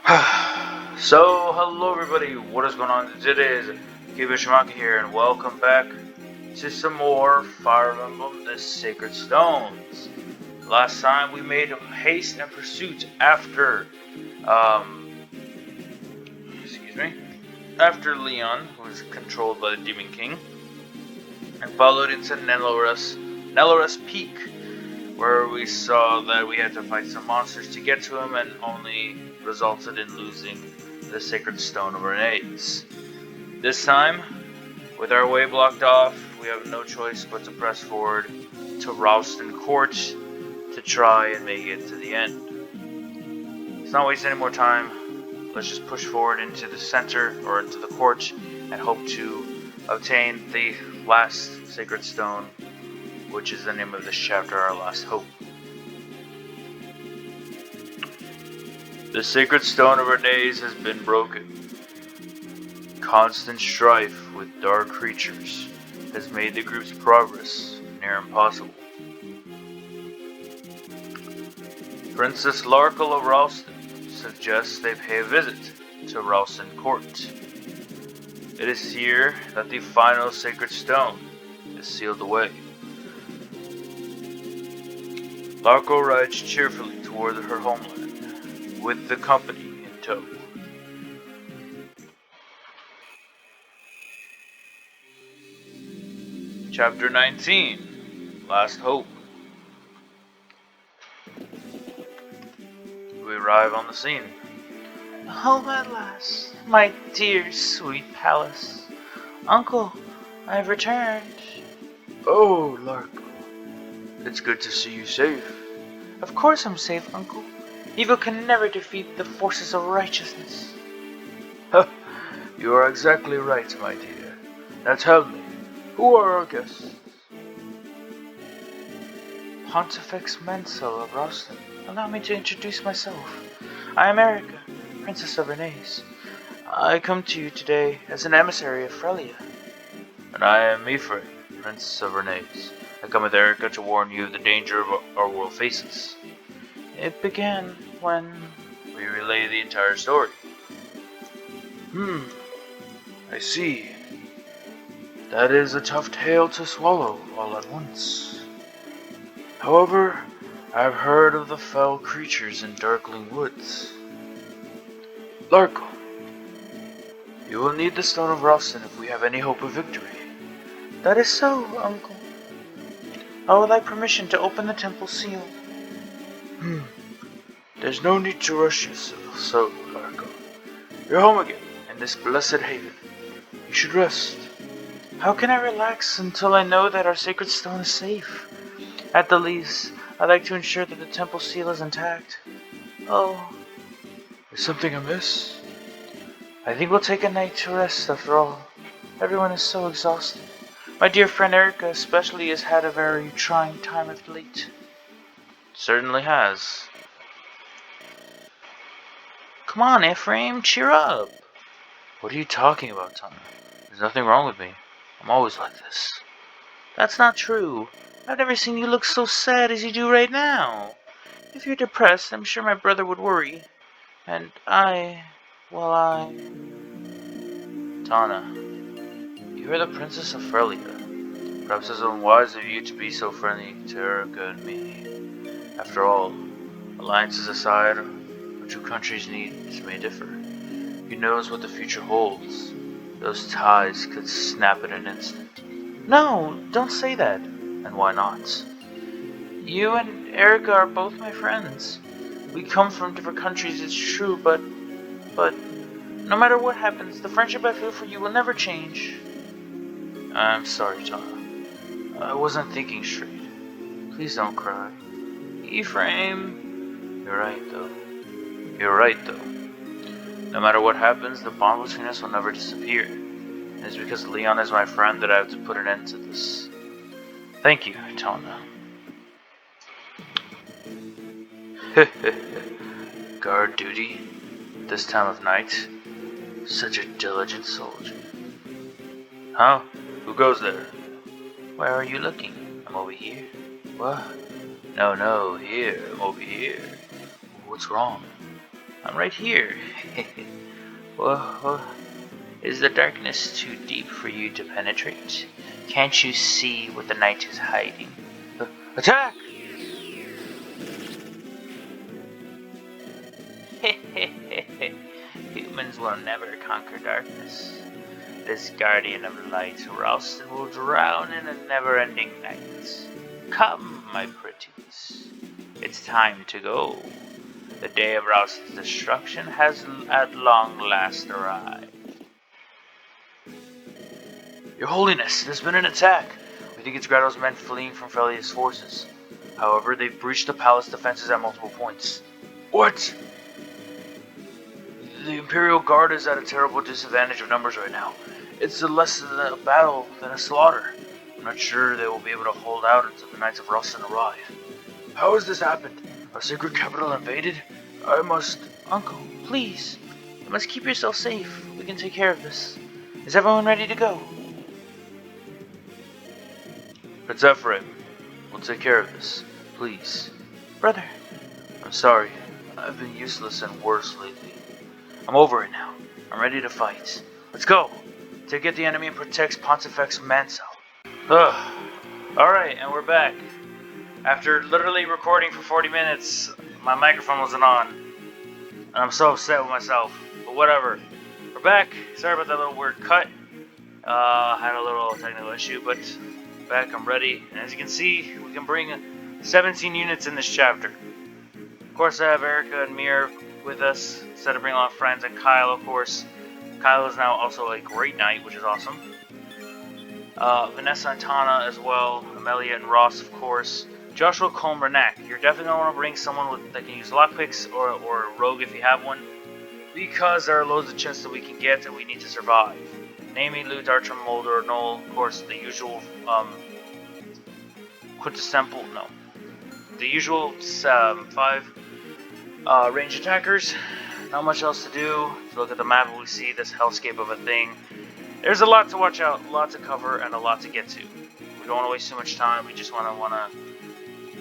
So, hello everybody, what is going on? Today is Kibishimaki here, and welcome back to some more Fire Emblem, the Sacred Stones. Last time we made haste and pursuit after, after Leon was controlled by the Demon King, and followed into Nelorus Peak, where we saw that we had to fight some monsters to get to him, and only resulted in losing the Sacred Stone of Rene's. This time, with our way blocked off, we have no choice but to press forward to Ralston Court to try and make it to the end. Let's not waste any more time. Let's just push forward into the center, or into the court, and hope to obtain the last Sacred Stone, which is the name of this chapter, Our Last Hope. The Sacred Stone of Rene's has been broken. Constant strife with dark creatures has made the group's progress near impossible. Princess Larkle of Ralston suggests they pay a visit to Ralston Court. It is here that the final Sacred Stone is sealed away. Larkle rides cheerfully toward her homeland, with the company in tow. Chapter 19, Last Hope. We arrive on the scene. Home at last, my dear sweet palace. Uncle, I've returned. Oh, Larkle. It's good to see you safe. Of course I'm safe, Uncle. Evil can never defeat the forces of righteousness. You are exactly right, my dear. Now tell me, who are our guests? Pontifex Mensel of Ralston. Allow me to introduce myself. I am Erica, Princess of Rene's. I come to you today as an emissary of Frelia. And I am Ephraim, Prince of Rene's. I come with Erica to warn you of the danger our world faces. It began when... We relay the entire story. I see. That is a tough tale to swallow all at once. However, I've heard of the fell creatures in darkling woods. Larkle, you will need the Stone of Ralston if we have any hope of victory. That is so, Uncle. I would like permission to open the temple seal. There's no need to rush yourself, so, Larkle. You're home again, in this blessed haven. You should rest. How can I relax until I know that our sacred stone is safe? At the least, I'd like to ensure that the temple seal is intact. Oh. Is something amiss? I think we'll take a night to rest after all. Everyone is so exhausted. My dear friend Erica especially has had a very trying time of late. Certainly has. Come on, Ephraim, cheer up. What are you talking about, Tana? There's nothing wrong with me. I'm always like this. That's not true. I've never seen you look so sad as you do right now. If you're depressed, I'm sure my brother would worry. And Tana, you are the Princess of Frelia. Perhaps it's unwise of you to be so friendly to Erica and me. After all, alliances aside, our two countries' needs may differ. Who knows what the future holds? Those ties could snap in an instant. No, don't say that. And why not? You and Erica are both my friends. We come from different countries, it's true, but no matter what happens, the friendship I feel for you will never change. I'm sorry, Tana. I wasn't thinking straight. Please don't cry. Ephraim. You're right, though. No matter what happens, the bond between us will never disappear. And it's because Leon is my friend that I have to put an end to this. Thank you, Tana. Guard duty? This time of night? Such a diligent soldier. Huh? Who goes there? Where are you looking? I'm over here. What? No, here. I'm over here. What's wrong? I'm right here. Whoa. Is the darkness too deep for you to penetrate? Can't you see what the night is hiding? Attack! Humans will never conquer darkness. This guardian of light, Ralston, will drown in a never-ending night. Come, my pretties. It's time to go. The day of Ralston's destruction has at long last arrived. Your Holiness, there's been an attack. We think it's Grato's men fleeing from Felia's forces. However, they've breached the palace defenses at multiple points. What? The Imperial Guard is at a terrible disadvantage of numbers right now. It's less a battle than a slaughter. I'm not sure they will be able to hold out until the Knights of Ralston arrive. How has this happened? Our sacred capital invaded? I must... Uncle, please. You must keep yourself safe. We can take care of this. Is everyone ready to go? Prince Ephraim, we'll take care of this. Please. Brother. I'm sorry. I've been useless and worse lately. I'm over it now. I'm ready to fight. Let's go. Take out the enemy and protect Pontifex Mansell. Alright, and we're back. After literally recording for 40 minutes, my microphone wasn't on. And I'm so upset with myself. But whatever. We're back. Sorry about that little weird cut. Had a little technical issue, but back, I'm ready. And as you can see, we can bring 17 units in this chapter. Of course, I have Erica and Mir with us, instead of bringing along friends, and Kyle, of course. Kyle is now also a great knight, which is awesome. Vanessa and Tana as well, Amelia and Ross, of course. Joshua, Colm, Renak. You're definitely going to want to bring someone that can use lockpicks or rogue if you have one, because there are loads of chests that we can get and we need to survive. Namely, Loot, Archer, Mulder, Noel, of course, the usual the usual 5 range attackers. Not much else to do. If you look at the map, we see this hellscape of a thing. There's a lot to watch out, a lot to cover, and a lot to get to. We don't want to waste too much time. We just want to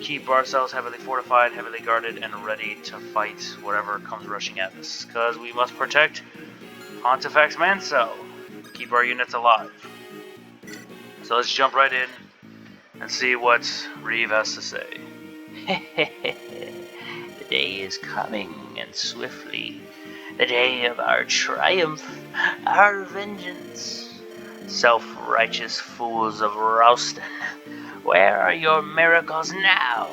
keep ourselves heavily fortified, heavily guarded, and ready to fight whatever comes rushing at us. Because we must protect Pontifex Mansell. Keep our units alive. So let's jump right in and see what Reeve has to say. The day is coming, and swiftly. The day of our triumph, our vengeance. Self-righteous fools of Ralston, where are your miracles now?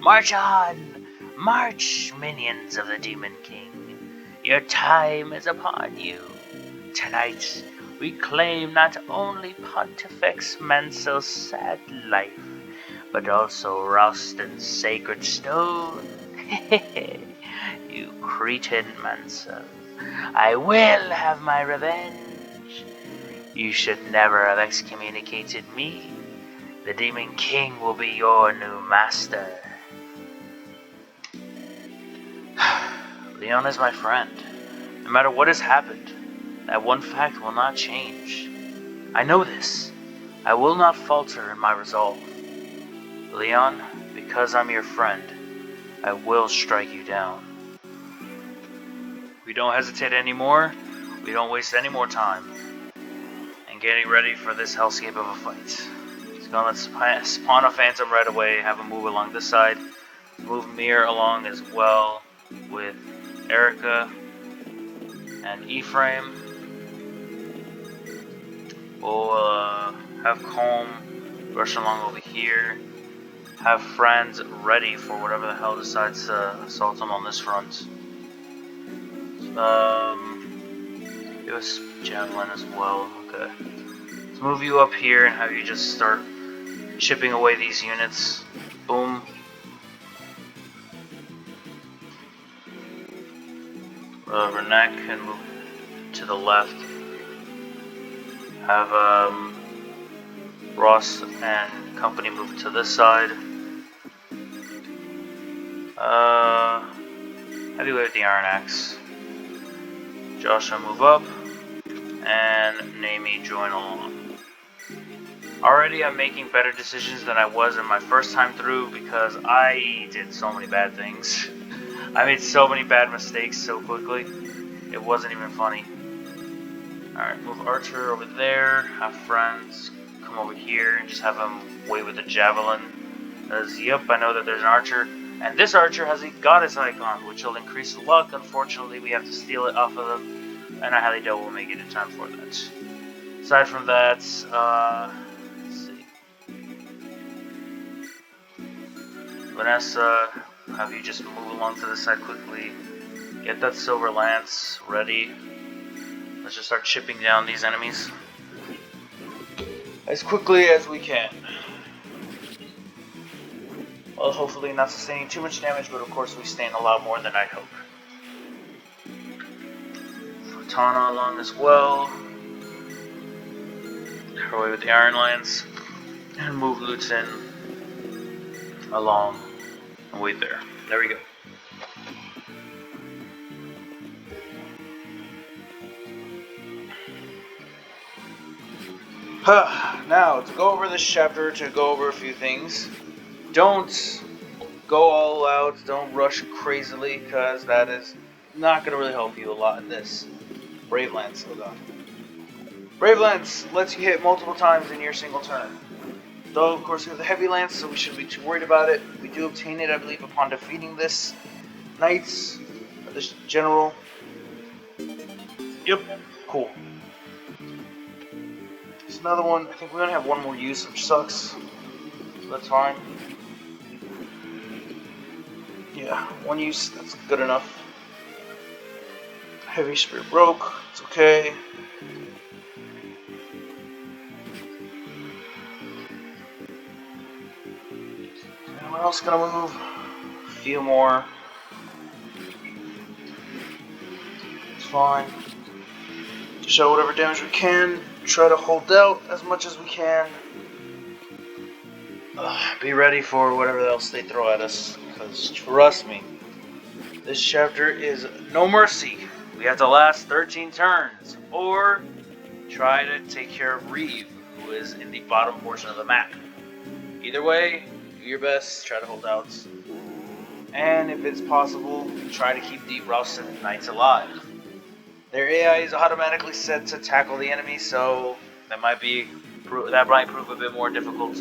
March on! March, minions of the Demon King. Your time is upon you. Tonight, we claim not only Pontifex Mansell's sad life, but also Ralston's sacred stone. You cretin, Mansell. I will have my revenge. You should never have excommunicated me. The Demon King will be your new master. Leon is my friend. No matter what has happened, that one fact will not change. I know this. I will not falter in my resolve. Leon, because I'm your friend, I will strike you down. We don't hesitate anymore. We don't waste any more time in getting ready for this hellscape of a fight. Let's go, let's spawn a Phantom right away, have him move along this side. Move Mir along as well with Erica and Ephraim. We'll have Colm rush along over here. Have friends ready for whatever the hell decides to assault them on this front. Give us Javelin as well. Okay. Let's move you up here and have you just start chipping away these units. Boom. Renak can move to the left. Have Ross and company move to this side. Heavyweight with the Iron Axe. Joshua move up, and Naomi join along. Already I'm making better decisions than I was in my first time through because I did so many bad things. I made so many bad mistakes so quickly. It wasn't even funny. Alright, move Archer over there. Have friends come over here and just have him wait with the javelin. Because, yep, I know that there's an archer. And this archer has a goddess icon, which will increase luck. Unfortunately, we have to steal it off of them. And I highly doubt we'll make it in time for that. Aside from that, let's see. Vanessa, have you just move along to this side quickly. Get that silver lance ready. Let's just start chipping down these enemies as quickly as we can. Well, hopefully not sustaining too much damage, but of course we sustain a lot more than I'd hope. Tana along as well. Her way with the Iron Lance. And move Luton along and wait there. There we go. Now, to go over this chapter, to go over a few things. Don't go all out, don't rush crazily, because that is not going to really help you a lot in this. Brave Lance, oh god. Brave Lance lets you hit multiple times in your single turn. Though, of course, we have the Heavy Lance, so we shouldn't be too worried about it. We do obtain it, I believe, upon defeating this Knights, or this General. Yep, cool. There's another one. I think we only have one more use, which sucks. So that's fine. Yeah, one use, that's good enough. Heavy Spear broke, it's okay. Anyone else gonna move? A few more. It's fine. To show whatever damage we can, try to hold out as much as we can. Be ready for whatever else they throw at us, because trust me, this chapter is no mercy. We have to last 13 turns, or try to take care of Reeve, who is in the bottom portion of the map. Either way, do your best, try to hold out. And if it's possible, try to keep the Rouston Knights alive. Their AI is automatically set to tackle the enemy, so that might prove a bit more difficult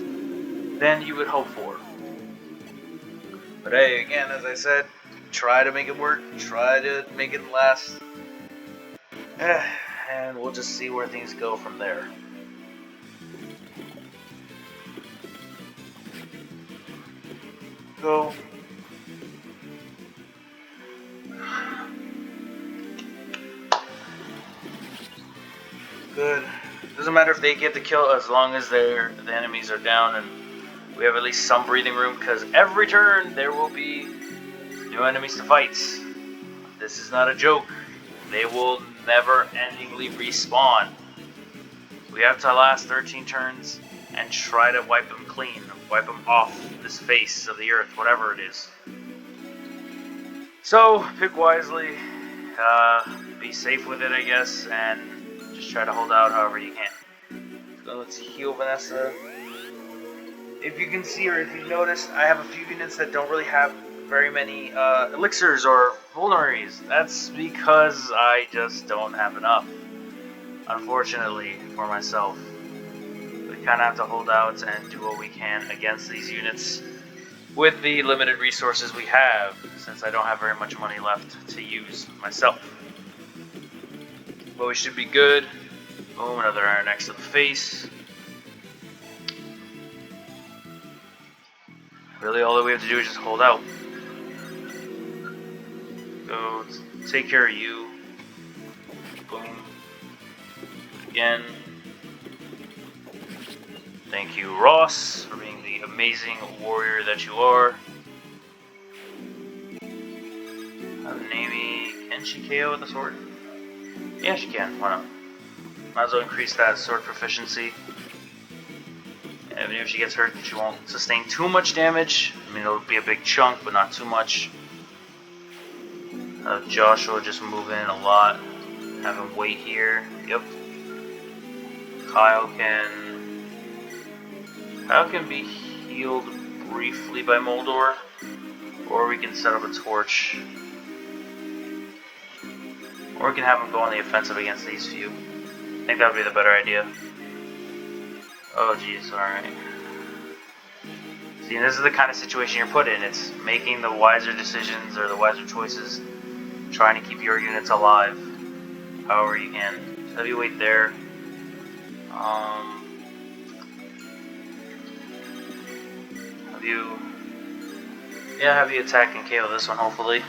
than you would hope for. But hey, again, as I said, try to make it work, try to make it last, and we'll just see where things go from there. Go. Good. Doesn't matter if they get the kill as long as the enemies are down and we have at least some breathing room, because every turn there will be new enemies to fight. This is not a joke. They will never-endingly respawn. We have to last 13 turns and try to wipe them clean, wipe them off this face of the earth, whatever it is. So, pick wisely, be safe with it, I guess, and just try to hold out however you can. So let's heal Vanessa. If you can see, or if you've noticed, I have a few units that don't really have very many elixirs or vulneraries. That's because I just don't have enough, unfortunately, for myself. We kind of have to hold out and do what we can against these units with the limited resources we have, since I don't have very much money left to use myself. But we should be good. Boom, another Iron Axe to the face. Really, all that we have to do is just hold out. Go take care of you. Boom. Again. Thank you, Ross, for being the amazing warrior that you are. Nami, can she KO with a sword? Yeah, she can. Why not? Might as well increase that sword proficiency. Even if she gets hurt, she won't sustain too much damage. I mean, it'll be a big chunk, but not too much. Joshua just move in a lot. Have him wait here. Yep. Kyle can be healed briefly by Moldor. Or we can set up a torch. Or we can have them go on the offensive against these few. I think that would be the better idea. Oh jeez, alright. See, this is the kind of situation you're put in. It's making the wiser decisions or the wiser choices, trying to keep your units alive however you can. So heavyweight there. Have you attack and KO this one, hopefully.